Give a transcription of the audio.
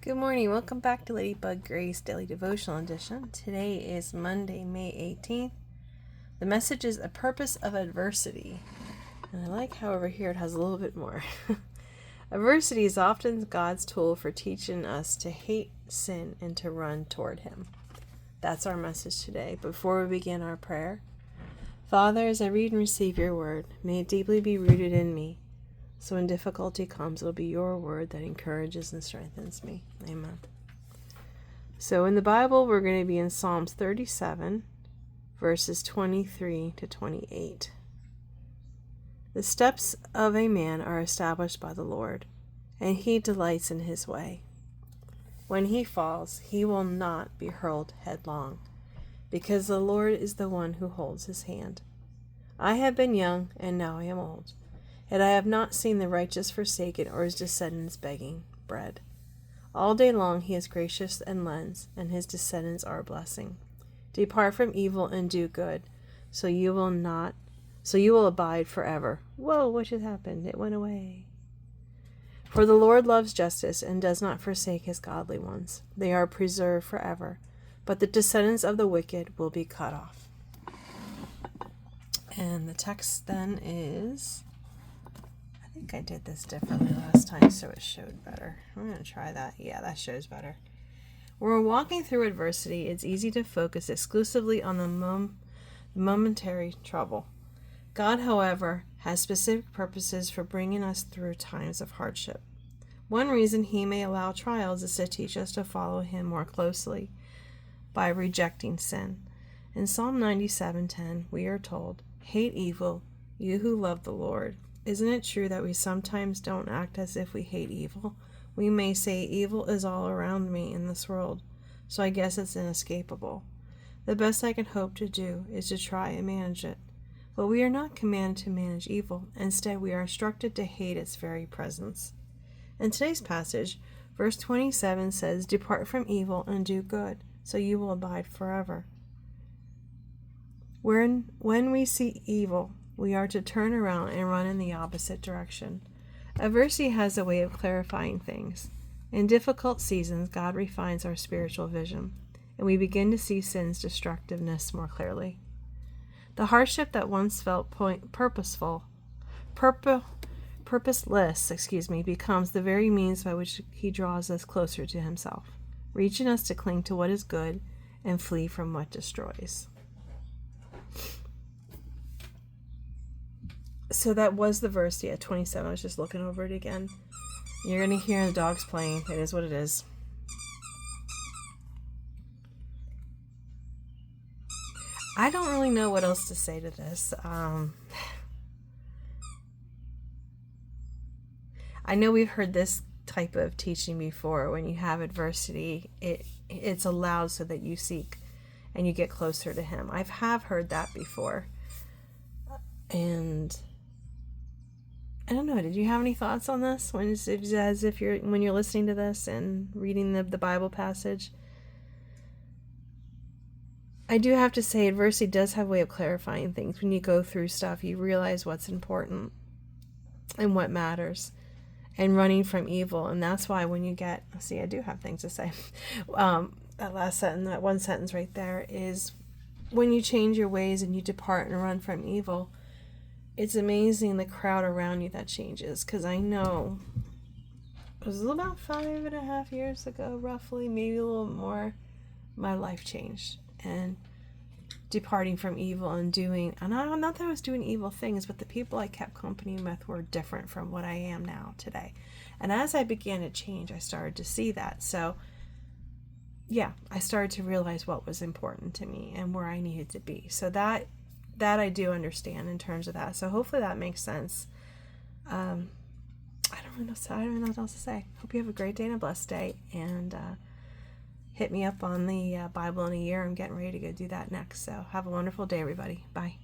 Good morning. Welcome back to Ladybug Grace Daily Devotional Edition. Today is Monday, May 18th. The message is a purpose of adversity. And I like how over here it has a little bit more. Adversity is often God's tool for teaching us to hate sin and to run toward Him. That's our message today. Before we begin our prayer, Father, as I read and receive your word, may it deeply be rooted in me. So when difficulty comes, it'll be your word that encourages and strengthens me. Amen. So in the Bible, we're going to be in Psalms 37, verses 23 to 28. The steps of a man are established by the Lord, and he delights in his way. When he falls, he will not be hurled headlong, because the Lord is the one who holds his hand. I have been young, and now I am old. Yet I have not seen the righteous forsaken or his descendants begging bread. All day long he is gracious and lends, and his descendants are a blessing. Depart from evil and do good, so you will abide forever. Whoa, what just happened? It went away. For the Lord loves justice and does not forsake his godly ones. They are preserved forever, but the descendants of the wicked will be cut off. And the text then is... I think I did this differently last time so it showed better. I'm going to try that. Yeah, that shows better. When we're walking through adversity, it's easy to focus exclusively on the momentary trouble. God, however, has specific purposes for bringing us through times of hardship. One reason he may allow trials is to teach us to follow him more closely by rejecting sin. In Psalm 97:10, we are told, "Hate evil, you who love the Lord." Isn't it true that we sometimes don't act as if we hate evil? We may say, evil is all around me in this world, so I guess it's inescapable. The best I can hope to do is to try and manage it. But we are not commanded to manage evil. Instead, we are instructed to hate its very presence. In today's passage, verse 27 says, "Depart from evil and do good, so you will abide forever." When we see evil, we are to turn around and run in the opposite direction. Adversity has a way of clarifying things. In difficult seasons, God refines our spiritual vision, and we begin to see sin's destructiveness more clearly. The hardship that once felt purposeless, becomes the very means by which he draws us closer to himself, reaching us to cling to what is good and flee from what destroys. So that was the verse, 27. I was just looking over it again. You're going to hear the dogs playing. It is what it is. I don't really know what else to say to this. I know we've heard this type of teaching before. When you have adversity, it's allowed so that you seek and you get closer to him. I have heard that before. And I don't know. Did you have any thoughts on this? When you're listening to this and reading the Bible passage, I do have to say, adversity does have a way of clarifying things. When you go through stuff, you realize what's important and what matters, and running from evil. And that's why when you get, I do have things to say. That last sentence, that one sentence right there, is when you change your ways and you depart and run from evil. It's amazing the crowd around you that changes, because I know it was about 5.5 years ago, roughly, maybe a little more, my life changed. And departing from evil and not that I was doing evil things, but the people I kept company with were different from what I am now today. And as I began to change, I started to see that. So, yeah, I started to realize what was important to me and where I needed to be. So that I do understand in terms of that. So hopefully that makes sense. I don't really know what else to say. Hope you have a great day and a blessed day. And hit me up on the Bible in a Year. I'm getting ready to go do that next. So have a wonderful day, everybody. Bye.